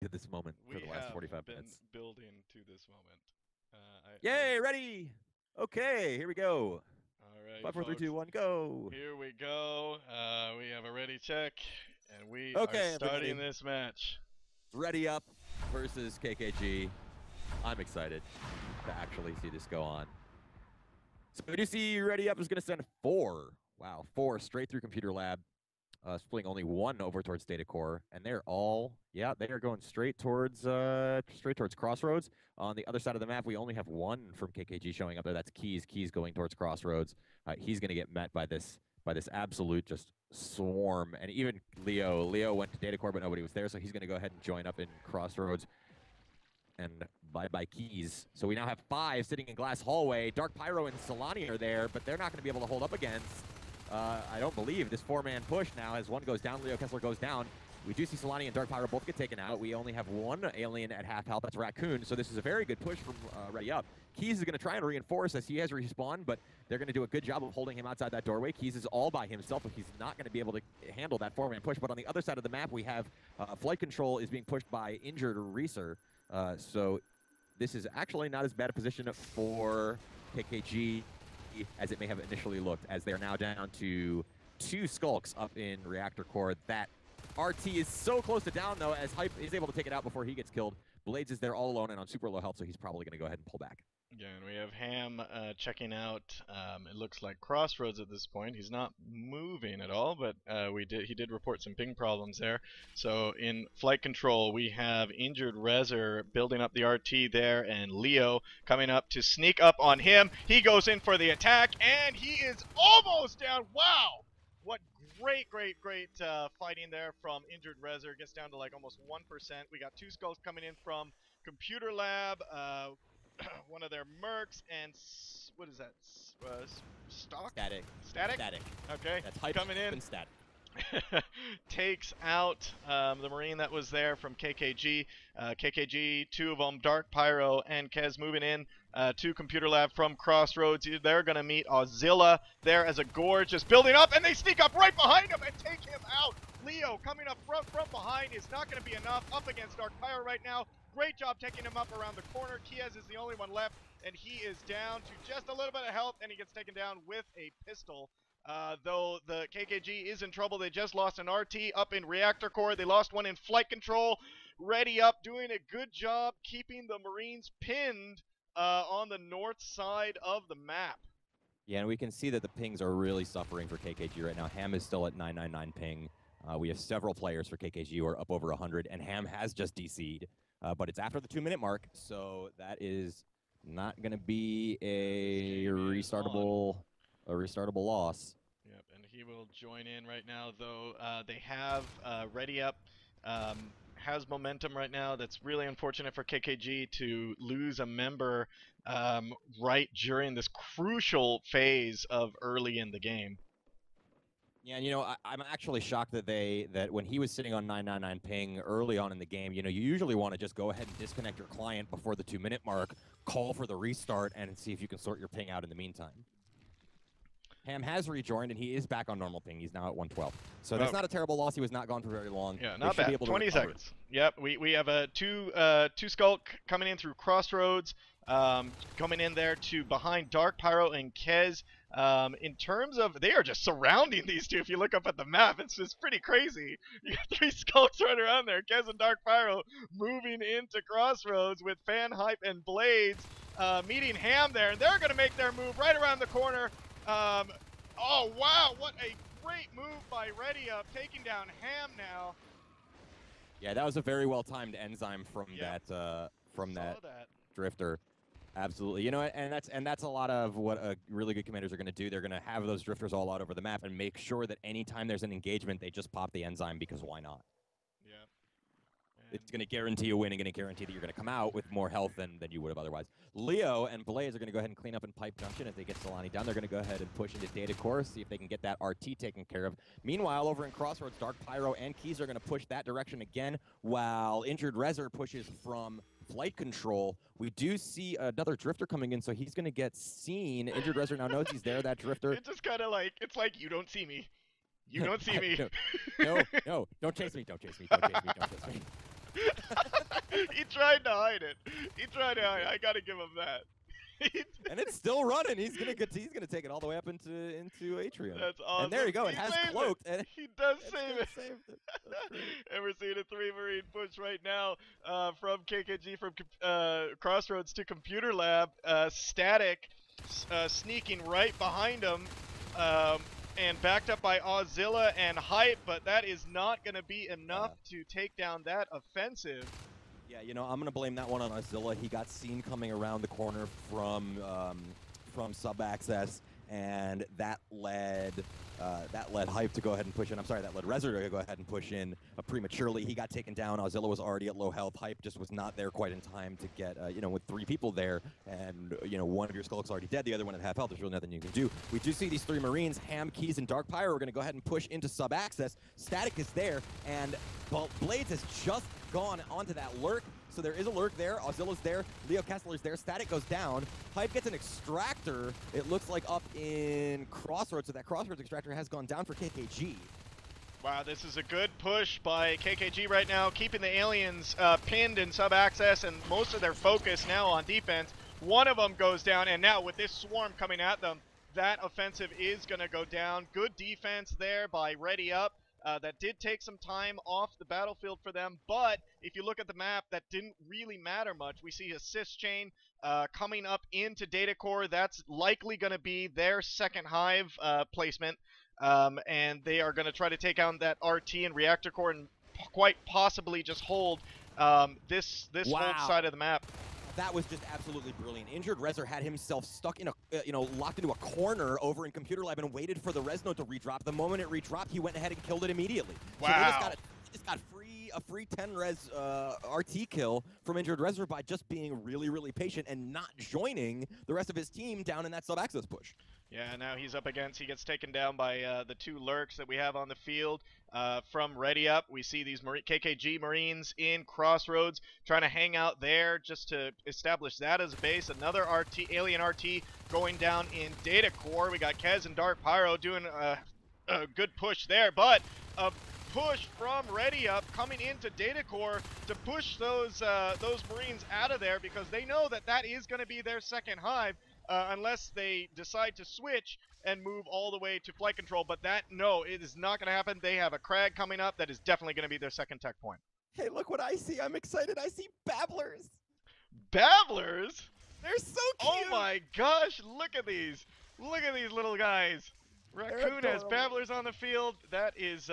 to this moment for the last 45 been minutes. building to this moment. Yay, ready? Okay, here we go. All right, 5, 4, 3, folks. 2, 1, go. Here we go. We have a ready check, and we are Okay, everybody. starting this match. Ready Up versus KKG. I'm excited to actually see this go on. So we do see Ready Up is going to send 4. Wow, 4 straight through Computer Lab. Splitting only 1 over towards Data Core, and they're all, yeah, they are going straight towards Crossroads. On the other side of the map, we only have 1 from KKG showing up there. That's Keys. Keys going towards Crossroads. He's going to get met by this absolute just swarm, and even Leo. Leo went to Data Core, but nobody was there, so he's going to go ahead and join up in Crossroads. And bye-bye Keys. So we now have 5 sitting in Glass Hallway. Dark Pyro and Solani are there, but they're not going to be able to hold up against. I don't believe this 4-man push now as 1 goes down, Leo Kessler goes down. We do see Solani and Dark Pyro both get taken out. We only have 1 alien at half health, that's Raccoon, so this is a very good push from Ready Up. Keys is going to try and reinforce as he has respawned, but they're going to do a good job of holding him outside that doorway. Keys is all by himself, but he's not going to be able to handle that 4-man push. But on the other side of the map, we have Flight Control is being pushed by injured Reeser. So this is actually not as bad a position for KKG as it may have initially looked, as they are now down to 2 Skulks up in Reactor Core. That RT is so close to down, though, as Hype is able to take it out before he gets killed. Blades is there all alone and on super low health, so he's probably going to go ahead and pull back. Yeah, and we have Ham checking out. It looks like Crossroads at this point. He's not moving at all, but he did report some ping problems there. So in flight control, we have injured Rezer building up the RT there, and Leo coming up to sneak up on him. He goes in for the attack, and he is almost down. Wow! What great fighting there from injured Rezer. Gets down to like almost 1%. We got 2 skulls coming in from Computer Lab. One of their mercs, and what is that? Stock? Static. Static? Static. Okay. That's Hype coming in. And Static. Takes out the Marine that was there from KKG. KKG, 2 of them, Dark Pyro and Kez moving in to Computer Lab from Crossroads. They're going to meet Auxilla there as a Gorge just building up, and they sneak up right behind him and take him out. Leo coming up from behind is not going to be enough up against Dark Pyro right now. Great job taking him up around the corner. Kiez is the only one left, and he is down to just a little bit of health, and he gets taken down with a pistol. Though the KKG is in trouble. They just lost an RT up in Reactor Core. They lost 1 in Flight Control. Ready Up doing a good job keeping the Marines pinned on the north side of the map. Yeah, and we can see that the pings are really suffering for KKG right now. Ham is still at 999 ping. We have several players for KKG who are up over 100, and Ham has just DC'd. But it's after the 2-minute mark, so that is not going to be a restartable loss. Yep, and he will join in right now, though. They have Ready Up has momentum right now. That's really unfortunate for KKG to lose a member right during this crucial phase of early in the game. Yeah, and I'm actually shocked that when he was sitting on 999 ping early on in the game, you usually want to just go ahead and disconnect your client before the 2-minute mark, call for the restart, and see if you can sort your ping out in the meantime. Ham has rejoined, and he is back on normal ping. He's now at 112. So that's not a terrible loss. He was not gone for very long. Yeah, not bad. 20 seconds. Yep, we have a two Skulk coming in through Crossroads, coming in there to behind Dark Pyro and Kez. In terms of, they are just surrounding these two. If you look up at the map, it's just pretty crazy. You got 3 Skulks right around there. Kez and Dark Pyro moving into Crossroads with Fan, Hype, and Blades meeting Ham there. And they're going to make their move right around the corner. Oh, wow, what a great move by Ready Up, taking down Ham now. Yeah, that was a very well-timed enzyme from that drifter. Absolutely. And that's a lot of what really good commanders are going to do. They're going to have those drifters all out over the map and make sure that anytime there's an engagement, they just pop the enzyme, because why not? Yeah. It's going to guarantee a win and going to guarantee that you're going to come out with more health than you would have otherwise. Leo and Blaze are going to go ahead and clean up in Pipe Junction. As they get Solani down, they're going to go ahead and push into Data Core, see if they can get that RT taken care of. Meanwhile, over in Crossroads, Dark Pyro and Keys are going to push that direction again, while Injured Rezer pushes from Flight Control. We do see another drifter coming in, so he's going to get seen. Injured Rezer now knows he's there, that drifter. It's just kind of like, it's like, you don't see me. You don't see me. No, don't chase me, don't chase me, don't chase me, don't chase me. He tried to hide it. He tried to hide it. I gotta give him that. And it's still running. He's gonna take it all the way up into Atrium. That's awesome. And there you go. He It has saves cloaked. It. And He does save it. Saved it. That's great. And we're seeing a 3 Marine push right now from KKG from Crossroads to Computer Lab. Static sneaking right behind him. And backed up by Ozilla and Hype, but that is not going to be enough to take down that offensive. Yeah, you know, I'm gonna blame that one on Ozilla. He got seen coming around the corner from sub-access, and that led Hype to go ahead and push in. I'm sorry, that led Rezzer to go ahead and push in prematurely. He got taken down. Ozilla was already at low health. Hype just was not there quite in time to get, you know, with 3 people there, and you know, one of your Skulk's already dead, the other one at half health. There's really nothing you can do. We do see these 3 Marines, Ham, Keys, and Dark Pyro are gonna go ahead and push into sub-access. Static is there, and Blades has just gone onto that lurk. So there is a lurk there. Auxilla's there. Leo Kessler's there. Static goes down. Hype gets an extractor. It looks like up in Crossroads. So that Crossroads extractor has gone down for KKG. Wow, this is a good push by KKG right now, keeping the aliens pinned in sub-access and most of their focus now on defense. One of them goes down, and now with this swarm coming at them, that offensive is going to go down. Good defense there by Ready Up. That did take some time off the battlefield for them, but if you look at the map, that didn't really matter much. We see assist chain coming up into data core. That's likely going to be their second hive placement, and they are going to try to take out that RT and reactor core and quite possibly just hold this whole side of the map. That was just absolutely brilliant. Injured Rezzer had himself stuck in a, locked into a corner over in Computer Lab and waited for the res node to redrop. The moment it redropped, he went ahead and killed it immediately. Wow. So they just got a free 10 res RT kill from Injured Rezzer by just being really, really patient and not joining the rest of his team down in that sub-access push. Yeah, now he's up against, he gets taken down by the 2 lurks that we have on the field from Ready Up. We see these KKG Marines in Crossroads trying to hang out there just to establish that as a base. Another alien RT going down in Data Core. We got Kez and Dark Pyro doing a good push there, but a push from Ready Up coming into Data Core to push those Marines out of there because they know that that is going to be their second hive. Unless they decide to switch and move all the way to flight control. But no, it is not going to happen. They have a Crag coming up that is definitely going to be their second tech point. Hey, look what I see. I'm excited. I see Babblers. Babblers? They're so cute. Oh my gosh, look at these. Look at these little guys. Raccoon has Babblers on the field. That is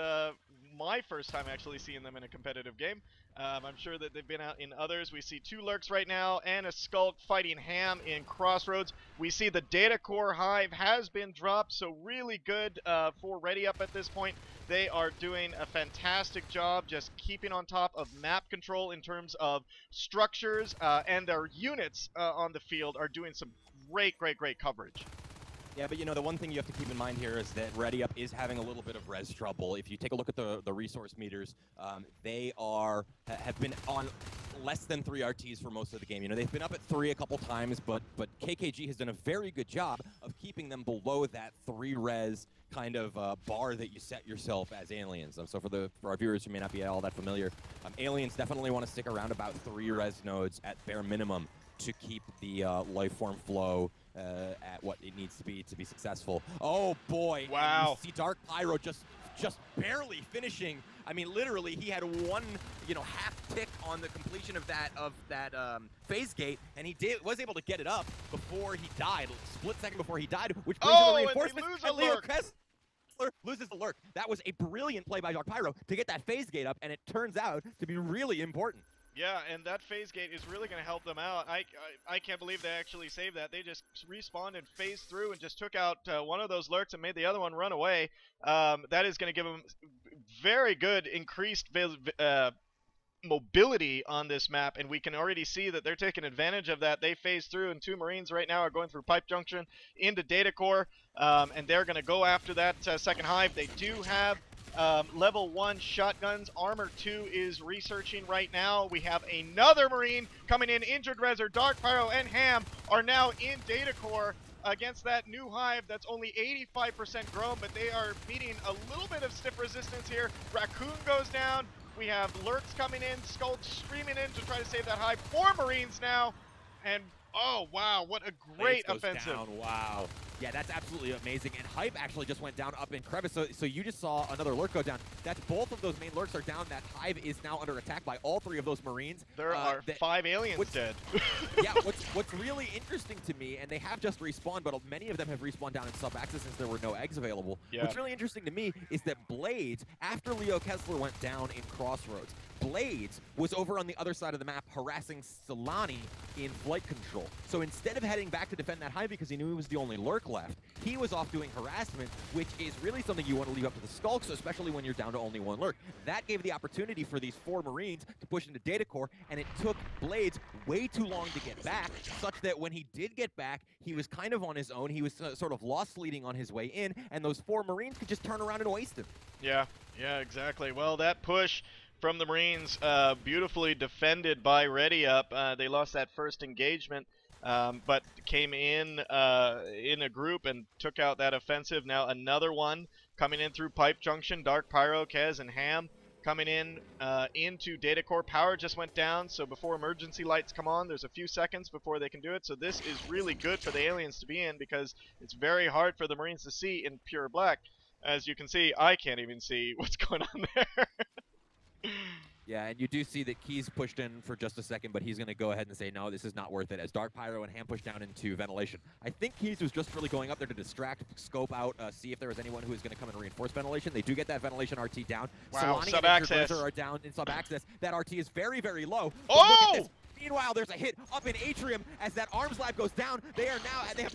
my first time actually seeing them in a competitive game. I'm sure that they've been out in others. We see 2 lurks right now and a Skulk fighting Ham in Crossroads. We see the Data Core hive has been dropped, so really good for Ready Up at this point. They are doing a fantastic job just keeping on top of map control in terms of structures, and their units on the field are doing some great coverage. Yeah, but you know, the one thing you have to keep in mind here is that Ready Up is having a little bit of res trouble. If you take a look at the resource meters, they have been on less than 3 RTs for most of the game. You know, they've been up at 3 a couple times, but KKG has done a very good job of keeping them below that 3 res kind of bar that you set yourself as aliens. So for our viewers who may not be all that familiar, aliens definitely want to stick around about 3 res nodes at bare minimum to keep the life form flow at what it needs to be successful. Oh boy! Wow! You see Dark Pyro just barely finishing. I mean, literally, he had one half tick on the completion of that phase gate, and he was able to get it up before he died, split second before he died, which brings in the reinforcement. And Leo Kessler loses the lurk. That was a brilliant play by Dark Pyro to get that phase gate up, and it turns out to be really important. Yeah, and that phase gate is really going to help them out. I can't believe they actually saved that. They just respawned and phased through and just took out one of those lurks and made the other one run away. That is going to give them very good increased mobility on this map, and we can already see that they're taking advantage of that. They phase through, and 2 Marines right now are going through Pipe Junction into Data Core, and they're going to go after that second hive. They do have level 1 shotguns. Armor 2 is researching right now. We have another Marine coming in. Injured Rezzer, Dark Pyro, and Ham are now in Data Core against that new hive that's only 85% grown, but they are meeting a little bit of stiff resistance here. Raccoon goes down. We have Lurks coming in, Skull streaming in to try to save that hive. 4 Marines now, and oh wow, what a great Goes offensive. Down. Wow. Yeah, that's absolutely amazing. And Hype actually just went down up in Crevice, so you just saw another Lurk go down. That's both of those main Lurks are down. That Hive is now under attack by all 3 of those Marines. There are 5 aliens dead. Yeah, what's really interesting to me, and they have just respawned, but many of them have respawned down in sub-axis since there were no eggs available. Yeah. What's really interesting to me is that Blades, after Leo Kessler went down in Crossroads, Blades was over on the other side of the map harassing Solani in flight control. So instead of heading back to defend that Hive because he knew he was the only Lurk left, he was off doing harassment, which is really something you want to leave up to the Skulks, especially when you're down to only 1 Lurk. That gave the opportunity for these 4 Marines to push into Data Core, and it took Blades way too long to get back, such that when he did get back, he was kind of on his own. He was sort of lost leading on his way in, and those 4 Marines could just turn around and waste him. Yeah, exactly. Well, that push from the Marines, beautifully defended by REDDOG. They lost that first engagement, but came in a group and took out that offensive. Now another one coming in through Pipe Junction. Dark Pyro, Kez, and Ham coming in into Data Core. Power just went down, so before emergency lights come on, there's a few seconds before they can do it. So this is really good for the aliens to be in because it's very hard for the Marines to see in pure black. As you can see, I can't even see what's going on there. Yeah, and you do see that Keys pushed in for just a second, but he's going to go ahead and say, no, this is not worth it, as Dark Pyro and Ham push down into ventilation. I think Keys was just really going up there to distract, scope out, see if there was anyone who was going to come and reinforce ventilation. They do get that ventilation RT down. Wow, Solani sub-access and are down in sub-access. That RT is very, very low. Oh! Look at this. Meanwhile, there's a hit up in Atrium as that arms lab goes down. They have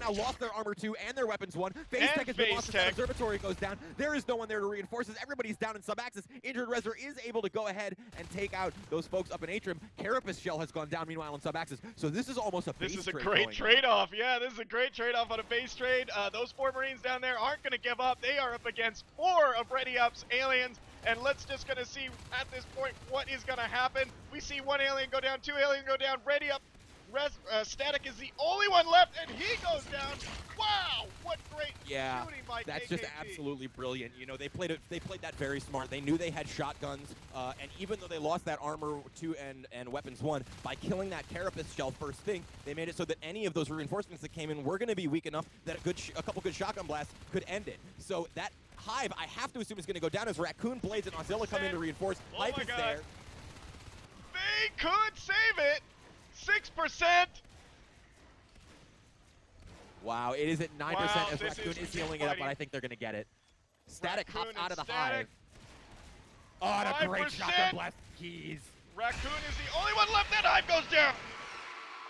now lost their armor 2 and their weapons 1. Phase Tech has been lost as that observatory goes down. There is no one there to reinforce as everybody's down in sub-axis. Injured Rezer is able to go ahead and take out those folks up in Atrium. Carapace Shell has gone down meanwhile in sub-axis. So this is almost a base trade. This is a great trade-off. Yeah, this is a great trade-off on a base trade. Those 4 Marines down there aren't going to give up. They are up against 4 of REDDOG's aliens. And let's just gonna see at this point what is gonna happen. We see 1 alien go down, 2 aliens go down. REDDOG, Static is the only one left, and he goes down. Wow, what great shooting by that's KKG. just absolutely brilliant. You know, they played that very smart. They knew they had shotguns, and even though they lost that armor 2 and weapons 1, by killing that Carapace Shell first thing, they made it so that any of those reinforcements that came in were gonna be weak enough that a couple good shotgun blasts could end it. So that Hive, I have to assume, is going to go down as Raccoon, Blades, and Ozilla come in to reinforce. Hype is there. They could save it. 6%. Wow, it is at 9% as Raccoon is healing it up, but I think they're going to get it. Static hops out of the Hive. Oh, and a great shotgun blast. Keys. Raccoon is the only one left. That Hive goes down.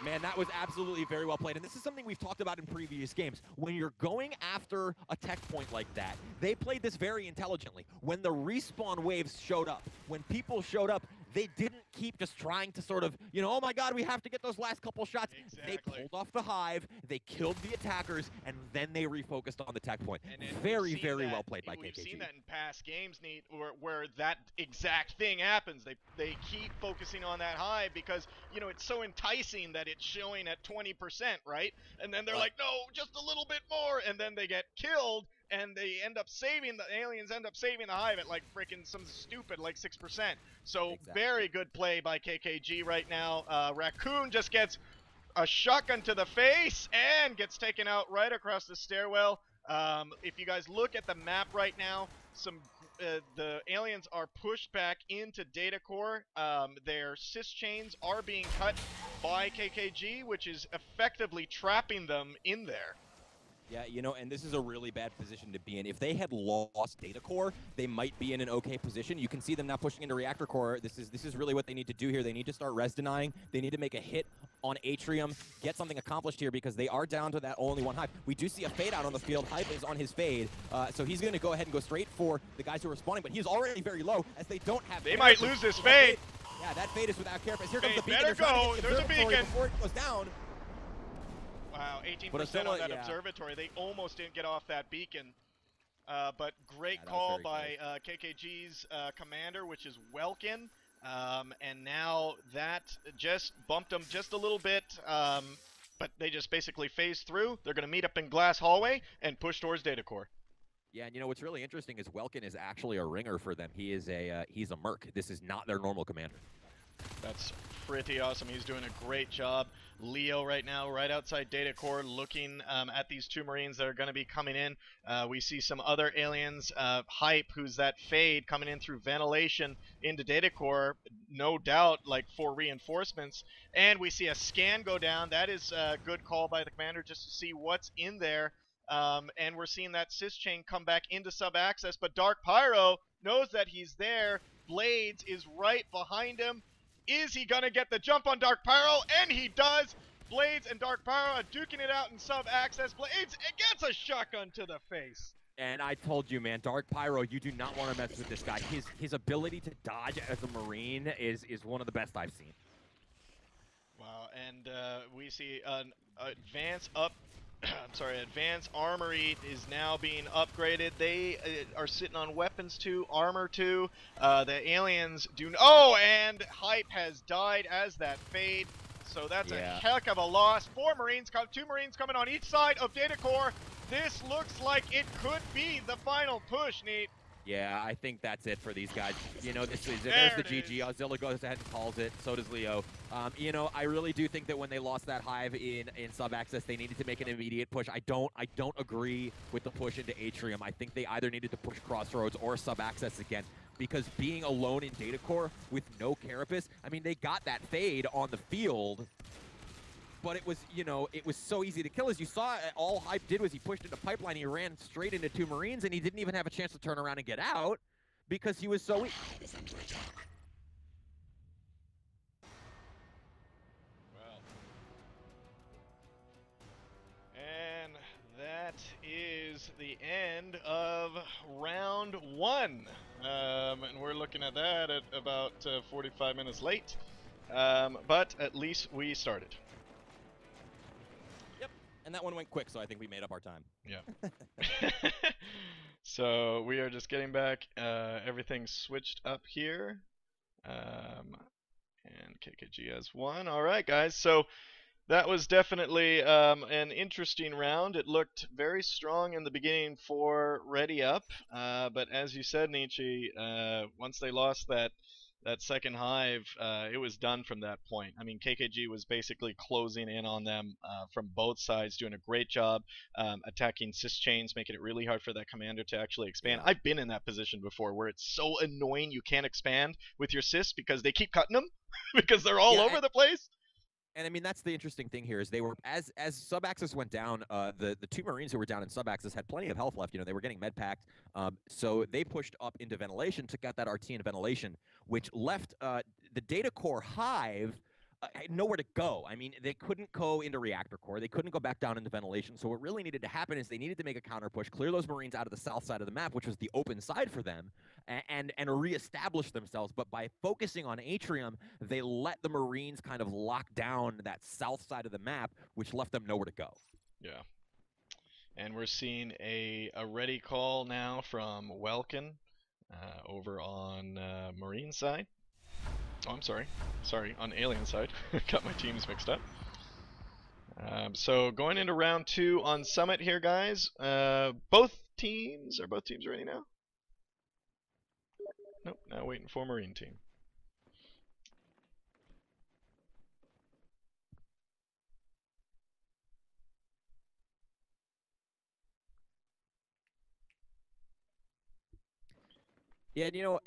Man, that was absolutely very well played. And this is something we've talked about in previous games. When you're going after a tech point like that, they played this very intelligently. When the respawn waves showed up, when people showed up, they didn't keep just trying to sort of, you know, oh my god, we have to get those last couple shots. Exactly. They pulled off the Hive, they killed the attackers, and then they refocused on the tech point. And very, very well played by KKG. We've seen that in past games, Nate, where that exact thing happens. They keep focusing on that Hive because, you know, it's so enticing that it's showing at 20%, right? And then they're like, no, just a little bit more, and then they get killed. And they end up saving, the aliens end up saving the Hive at like freaking some stupid like 6%. So very good play by KKG right now. Raccoon just gets a shotgun to the face and gets taken out right across the stairwell. If you guys look at the map right now, the aliens are pushed back into Data Core. Their sys chains are being cut by KKG, which is effectively trapping them in there. Yeah, you know, and this is a really bad position to be in. If they had lost Data Core, they might be in an okay position. You can see them now pushing into Reactor Core. This is really what they need to do here. They need to start res denying. They need to make a hit on Atrium, get something accomplished here because they are down to that only 1 Hive. We do see a fade out on the field. Hive is on his fade, so he's going to go ahead and go straight for the guys who are spawning, but he's already very low as they don't have. They might lose this fade. Yeah, that fade is without Carapace. Here comes the beacon. Better go. There's a beacon. Before it goes down. Wow, 18% on that observatory. They almost didn't get off that beacon. But great call by KKG's commander, which is Welkin. And now that just bumped them just a little bit. But they just basically phased through. They're going to meet up in Glass Hallway and push towards Data Core. Yeah, and you know what's really interesting is Welkin is actually a ringer for them. He's a merc. This is not their normal commander. That's pretty awesome. He's doing a great job. Leo right now, right outside Data Core, looking at these two Marines that are going to be coming in. We see some other aliens. Hype, who's that Fade, coming in through ventilation into Data Core, no doubt, like for reinforcements. And we see a scan go down. That is a good call by the commander just to see what's in there. And we're seeing that sys chain come back into sub-access, but Dark Pyro knows that he's there. Blades is right behind him. Is he going to get the jump on Dark Pyro? And he does. Blades and Dark Pyro are duking it out in sub-access. Blades gets a shotgun to the face. And I told you, man, Dark Pyro, you do not want to mess with this guy. His ability to dodge as a Marine is one of the best I've seen. Wow, and we see an advance up. I'm sorry, Advanced Armory is now being upgraded. They are sitting on weapons 2, armor 2. The aliens do. Oh, and Hype has died as that Fade. So that's a heck of a loss. 2 Marines coming on each side of Data Core. This looks like it could be the final push, Neat. Yeah, I think that's it for these guys. You know, there's the GG. Zilla goes ahead and calls it. So does Leo. You know, I really do think that when they lost that hive in sub-access, they needed to make an immediate push. I don't agree with the push into Atrium. I think they either needed to push Crossroads or sub-access again. Because being alone in Data Core with no Carapace, I mean, they got that Fade on the field. But it was, you know, it was so easy to kill. As you saw, all Hype did was he pushed into pipeline. He ran straight into 2 Marines, and he didn't even have a chance to turn around and get out because he was so weak. Well, and that is the end of round 1. And we're looking at that at about 45 minutes late. But at least we started. And that one went quick, so I think we made up our time. Yeah. So we are just getting back. Everything's switched up here. And KKG has won. All right, guys. So that was definitely an interesting round. It looked very strong in the beginning for Ready Up. But as you said, Nietzsche, once they lost that second hive, it was done from that point. I mean, KKG was basically closing in on them from both sides, doing a great job attacking sys chains, making it really hard for that commander to actually expand. I've been in that position before where it's so annoying you can't expand with your sys because they keep cutting them because they're all over the place. And I mean, that's the interesting thing here is they were, as sub-access went down, the 2 Marines who were down in sub-access had plenty of health left. You know, they were getting med-packed. So they pushed up into ventilation, took out that RT in ventilation, which left the Data Core hive nowhere to go. I mean, they couldn't go into reactor core. They couldn't go back down into ventilation. So what really needed to happen is they needed to make a counter push, clear those Marines out of the south side of the map, which was the open side for them, and reestablish themselves. But by focusing on Atrium, they let the Marines kind of lock down that south side of the map, which left them nowhere to go. Yeah. And we're seeing a ready call now from Welkin over on Marine side. Oh, I'm sorry. Sorry, on Alien side. Got my teams mixed up. So going into round 2 on Summit here, guys. Are both teams ready now? Nope, now waiting for Marine team. Yeah, and you know,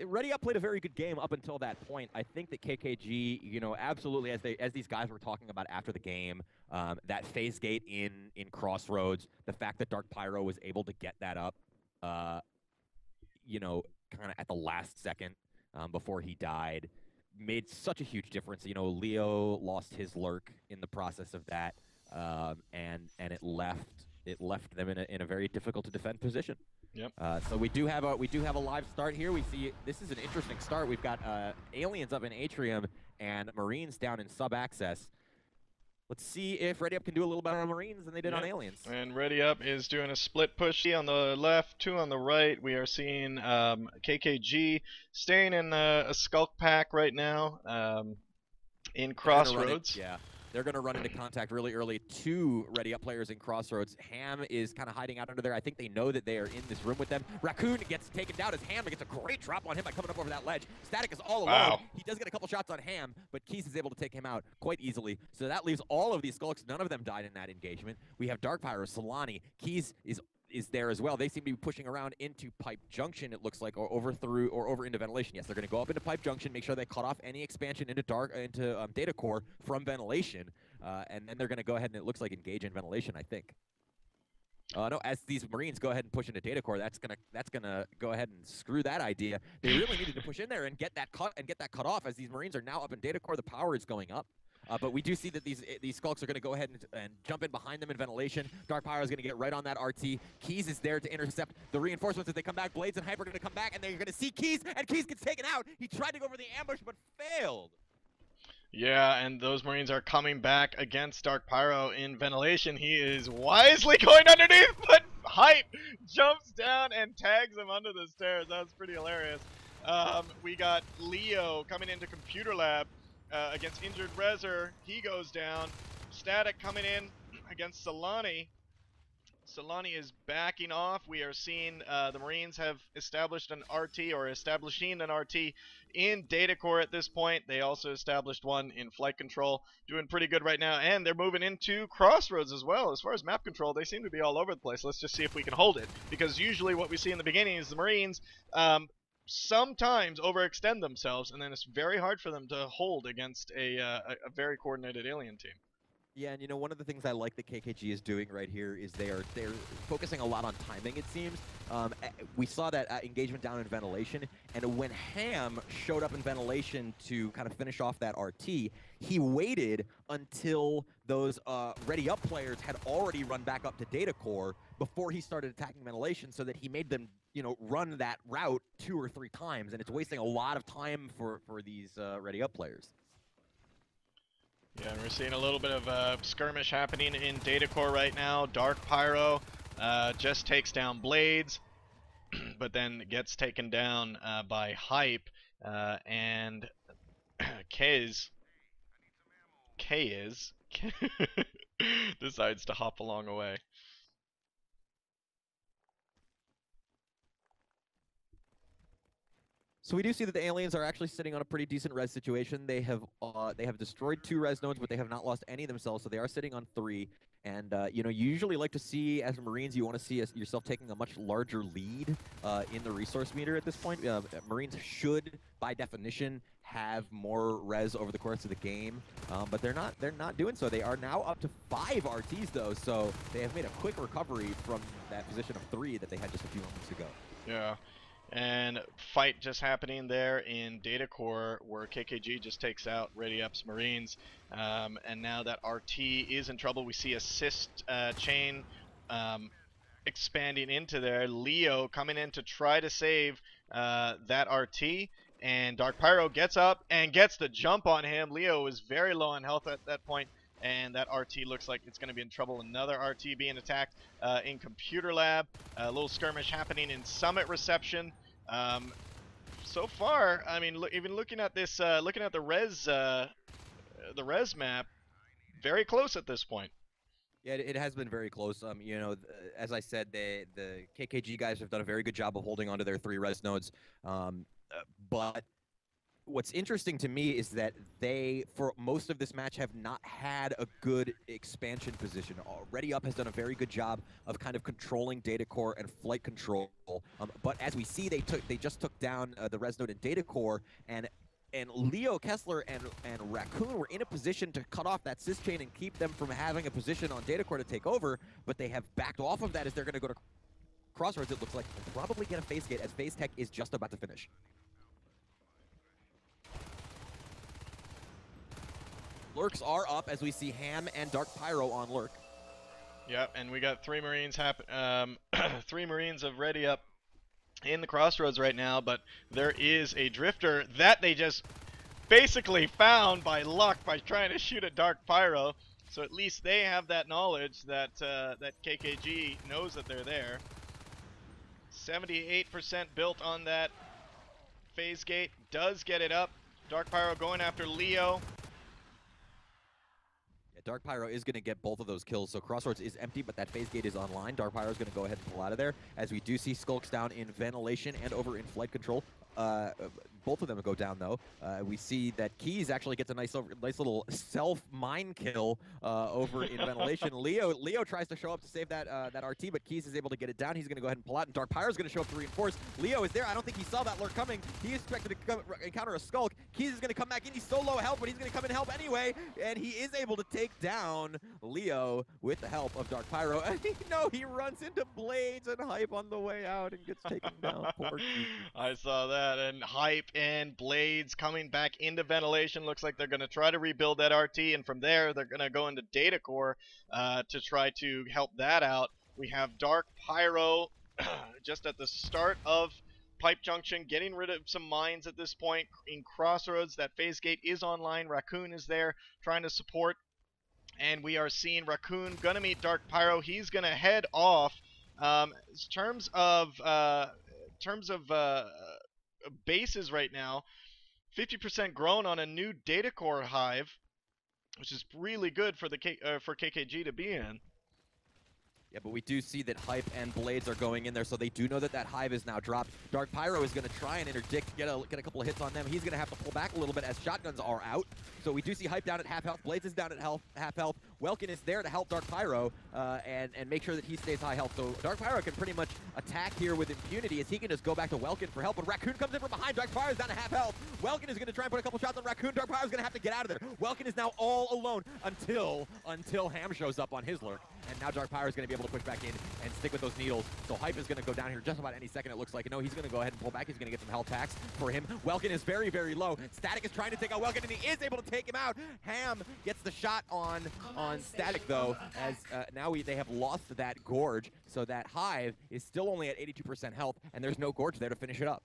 Ready Up played a very good game up until that point. I think that KKG, you know, absolutely, as these guys were talking about after the game, that phase gate in Crossroads, the fact that Dark Pyro was able to get that up, you know, kind of at the last second before he died, made such a huge difference. You know, Leo lost his lurk in the process of that, and it left them in a very difficult to defend position. Yep. So we do have a live start here. We see this is an interesting start. We've got aliens up in Atrium and Marines down in sub-access. Let's see if Ready Up can do a little better on Marines than they did on aliens. And Ready Up is doing a split push on the left, 2 on the right. We are seeing KKG staying in a skulk pack right now in Crossroads. Yeah. They're going to run into contact really early. 2 ready up players in Crossroads. Ham is kind of hiding out under there. I think they know that they are in this room with them. Raccoon gets taken down as Ham gets a great drop on him by coming up over that ledge. Static is all alone. Wow. He does get a couple shots on Ham, but Keys is able to take him out quite easily. So that leaves all of these Skulks. None of them died in that engagement. We have Dark Pyro, Solani. Keys is there as well. They seem to be pushing around into Pipe Junction, it looks like, or over into Ventilation. Yes, they're going to go up into Pipe Junction, make sure they cut off any expansion into Data Core from Ventilation, and then they're going to go ahead and it looks like engage in Ventilation, I think. No, as these Marines go ahead and push into Data Core, that's gonna go ahead and screw that idea. They really needed to push in there and get that cut off. As these Marines are now up in Data Core, the power is going up. But we do see that these Skulks are going to go ahead and jump in behind them in Ventilation. Dark Pyro is going to get right on that RT. Keys is there to intercept the reinforcements as they come back. Blades and Hyper are going to come back, and they're going to see Keys, and Keys gets taken out. He tried to go for the ambush, but failed. Yeah, and those Marines are coming back against Dark Pyro in Ventilation. He is wisely going underneath, but Hype jumps down and tags him under the stairs. That was pretty hilarious. We got Leo coming into Computer Lab against Injured Rezer. He goes down. Static coming in against Solani. Solani is backing off. We are seeing the Marines have established an RT, or establishing an RT in Data Core at this point. They also established one in Flight Control, doing pretty good right now, and they're moving into Crossroads as well. As far as map control, they seem to be all over the place. Let's just see if we can hold it, because usually what we see in the beginning is the Marines sometimes overextend themselves, and then it's very hard for them to hold against a very coordinated alien team. Yeah, and you know, one of the things I like that KKG is doing right here is they're focusing a lot on timing, it seems. We saw that engagement down in Ventilation, and when Ham showed up in Ventilation to kind of finish off that RT, he waited until those ready up players had already run back up to Data Core before he started attacking Ventilation, so that he made them, you know, run that route 2 or 3 times, and it's wasting a lot of time for these ready up players. Yeah, and we're seeing a little bit of skirmish happening in Data Core right now. Dark Pyro just takes down Blades, but then gets taken down by Hype, and Kez decides to hop along away. So we do see that the aliens are actually sitting on a pretty decent res situation. They have destroyed 2 res nodes, but they have not lost any themselves, so they are sitting on 3. And you know, you usually like to see, as Marines, you want to see yourself taking a much larger lead in the resource meter at this point. Marines should, by definition, have more res over the course of the game, but they're not doing so. They are now up to 5 RTs though, so they have made a quick recovery from that position of 3 that they had just a few moments ago. Yeah. And fight just happening there in Data Core, where KKG just takes out Ready Up's Marines, and now that RT is in trouble. We see assist chain expanding into there. Leo coming in to try to save that RT, and Dark Pyro gets up and gets the jump on him. Leo is very low on health at that point, and that RT looks like it's going to be in trouble. Another RT being attacked in Computer Lab. A little skirmish happening in Summit Reception. So far, I mean, even looking at this, looking at the res map, very close at this point. Yeah, it has been very close. You know, as I said, the KKG guys have done a very good job of holding onto their 3 res nodes. But what's interesting to me is that they, for most of this match, have not had a good expansion position. Ready Up has done a very good job of kind of controlling Data Core and Flight Control. But as we see, they just took down the res node in Data Core, and Leo, Kessler, and Raccoon were in a position to cut off that sys chain and keep them from having a position on Data Core to take over, but they have backed off of that as they're going to go to Crossroads, it looks like, and probably get a phase gate as phase tech is just about to finish. Lurks are up as we see Ham and Dark Pyro on Lurk. Yep, and we got 3 Marines 3 Marines of Ready Up in the Crossroads right now, but there is a Drifter that they just basically found by luck by trying to shoot at Dark Pyro. So at least they have that knowledge that that KKG knows that they're there. 78% built on that phase gate, does get it up. Dark Pyro going after Leo. Dark Pyro is going to get both of those kills. So Crossroads is empty, but that phase gate is online. Dark Pyro is going to go ahead and pull out of there, as we do see Skulks down in ventilation and over in flight control. Both of them go down though. We see that Keys actually gets a nice little self-mine kill over in ventilation. Leo tries to show up to save that that RT, but Keys is able to get it down. He's going to go ahead and pull out, and Dark Pyro is going to show up to reinforce. Leo is there. I don't think he saw that lurk coming. He expected to encounter a Skulk. Keys is going to come back in. He's so low health, but he's going to come and help anyway, and he is able to take down Leo with the help of Dark Pyro. And he runs into Blades and Hype on the way out and gets taken down. Poor Keys. I saw that, and Hype and Blades coming back into ventilation. Looks like they're going to try to rebuild that RT, and from there they're going to go into Data Core to try to help that out. We have Dark Pyro just at the start of Pipe Junction, getting rid of some mines at this point. In Crossroads, that phase gate is online. Raccoon is there trying to support, and we are seeing Raccoon going to meet Dark Pyro. He's going to head off. In terms of bases right now, 50% grown on a new Data Core hive, which is really good for the for KKG to be in. Yeah, but we do see that Hype and Blades are going in there, so they do know that that hive is now dropped. Dark Pyro is going to try and interdict, get a couple of hits on them. He's going to have to pull back a little bit as shotguns are out. So we do see Hype down at half health. Blades is down at half health. Welkin is there to help Dark Pyro and make sure that he stays high health. So Dark Pyro can pretty much attack here with impunity, as he can just go back to Welkin for help. But Raccoon comes in from behind. Dark Pyro is down to half health. Welkin is going to try and put a couple shots on Raccoon. Dark Pyro is going to have to get out of there. Welkin is now all alone until Ham shows up on his lurk. And now Dark Pyro is going to be able to push back in and stick with those needles. So Hype is going to go down here just about any second, it looks like. No, he's going to go ahead and pull back. He's going to get some health packs for him. Welkin is very, very low. Static is trying to take out Welkin, and he is able to take him out. Ham gets the shot on Static, though, as now they have lost that Gorge. So that Hive is still only at 82% health, and there's no Gorge there to finish it up.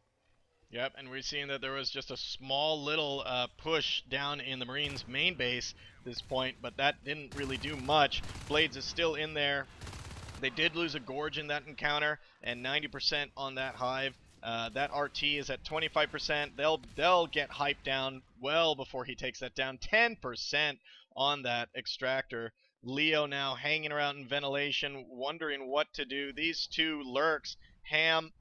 Yep, and we're seeing that there was just a small little push down in the Marines' main base at this point, but that didn't really do much. Blades is still in there. They did lose a Gorge in that encounter, and 90% on that Hive. That RT is at 25%. They'll get Hype down well before he takes that down. 10% on that Extractor. Leo now hanging around in ventilation, wondering what to do. These two lurks, Ham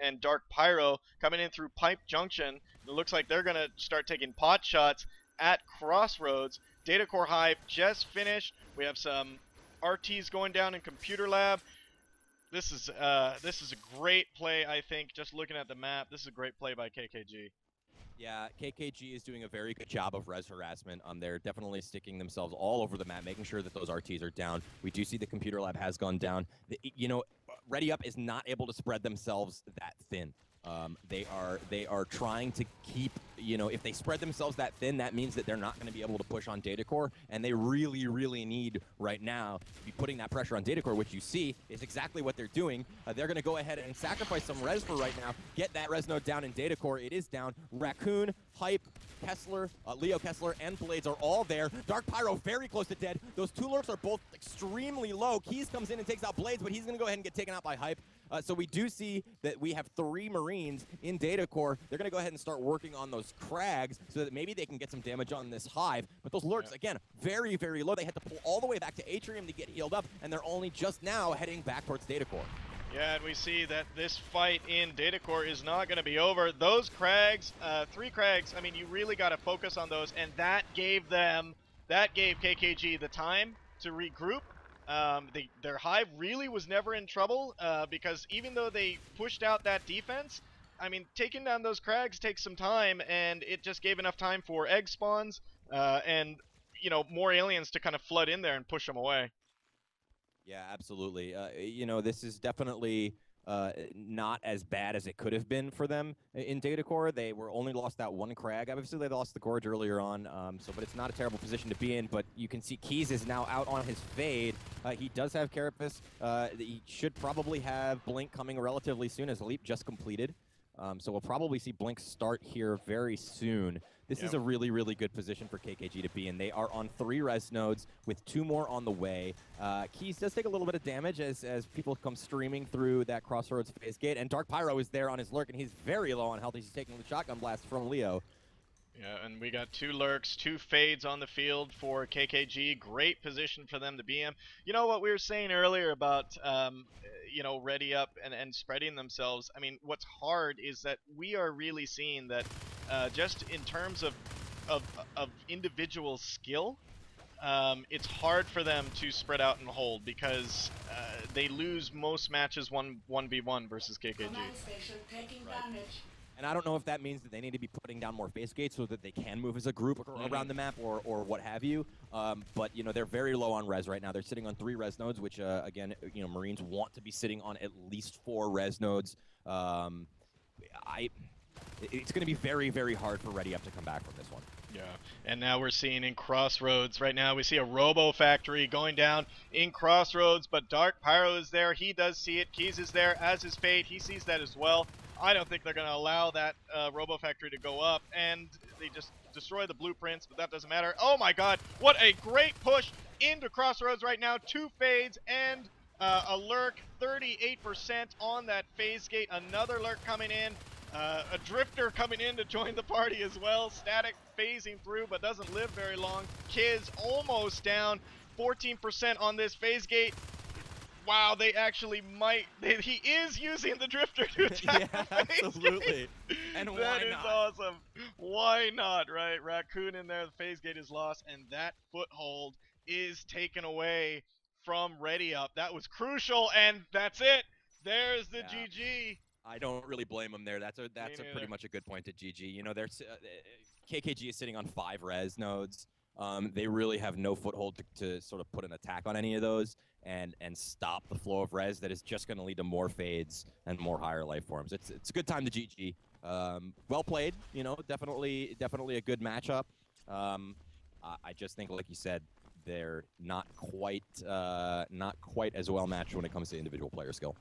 and Dark Pyro, coming in through Pipe Junction. It looks like they're going to start taking pot shots at Crossroads. Data Core Hive just finished. We have some RTs going down in Computer Lab. This is a great play, I think. Just looking at the map, this is a great play by KKG. Yeah, KKG is doing a very good job of res harassment. They're definitely sticking themselves all over the map, making sure that those RTs are down. We do see the Computer Lab has gone down. Ready Up is not able to spread themselves that thin. They are trying to keep, if they spread themselves that thin, that means that they're not going to be able to push on Data Core, and they really, really need right now to be putting that pressure on Data Core, which you see is exactly what they're doing. They're going to go ahead and sacrifice some res for right now, get that res node down in Data Core. It is down. Raccoon, Hype, Kessler, Leo Kessler, and Blades are all there. Dark Pyro very close to dead. Those two lurks are both extremely low. Keys comes in and takes out Blades, but he's going to go ahead and get taken out by Hype. So we do see that we have 3 Marines in Data Core. They're going to go ahead and start working on those Crags so that maybe they can get some damage on this Hive. But those lurks, again, very, very low. They had to pull all the way back to Atrium to get healed up, and they're only just now heading back towards Data Core. Yeah, and we see that this fight in Data Core is not going to be over. Those Crags, 3 Crags, I mean, you really got to focus on those, and that gave KKG the time to regroup. Their Hive really was never in trouble because even though they pushed out that defense, I mean, taking down those Crags takes some time, and it just gave enough time for egg spawns and, more aliens to kind of flood in there and push them away. Yeah, absolutely. This is definitely not as bad as it could have been for them in Data Core. They were only lost that 1 Crag. Obviously, they lost the Gorge earlier on, but it's not a terrible position to be in. But you can see Keys is now out on his Fade. He does have Carapace. He should probably have Blink coming relatively soon, as Leap just completed. So we'll probably see Blink start here very soon. This is a really, really good position for KKG to be in. They are on 3 res nodes with 2 more on the way. Keys does take a little bit of damage as people come streaming through that Crossroads phase gate. And Dark Pyro is there on his lurk, and he's very low on health. He's taking the shotgun blast from Leo. Yeah, and we got 2 lurks, 2 fades on the field for KKG. Great position for them to be in. You know what we were saying earlier about, ready up and spreading themselves. I mean, what's hard is that we are really seeing that just in terms of, of individual skill, it's hard for them to spread out and hold because they lose most matches 1v1 versus KKG. Right. And I don't know if that means that they need to be putting down more face gates so that they can move as a group around the map or what have you. But, they're very low on res right now. They're sitting on 3 res nodes, which, again, Marines want to be sitting on at least 4 res nodes. It's going to be very, very hard for Ready Up to come back from this one. Yeah, and now we're seeing in Crossroads right now, we see a Robo Factory going down in Crossroads, but Dark Pyro is there. He does see it. Keys is there, as is Fade. He sees that as well. I don't think they're going to allow that Robo Factory to go up, and they just destroy the blueprints, but that doesn't matter. Oh my god, what a great push into Crossroads right now. 2 fades and a lurk, 38% on that phase gate. Another lurk coming in. A drifter coming in to join the party as well. Static phasing through, but doesn't live very long. Kiz almost down. 14% on this phase gate. Wow, they actually might. He is using the drifter to attack the phase absolutely. Gate. And why That is not? awesome. Why not, right? Raccoon in there. The phase gate is lost, and that foothold is taken away from Ready Up. That was crucial, and that's it. There's the GG. I don't really blame them there. That's pretty much a good point to GG. KKG is sitting on 5 res nodes. They really have no foothold to sort of put an attack on any of those and stop the flow of res that is just going to lead to more fades and more higher life forms. It's a good time to GG. Well played. Definitely a good matchup. I just think, like you said, they're not quite as well matched when it comes to individual player skill.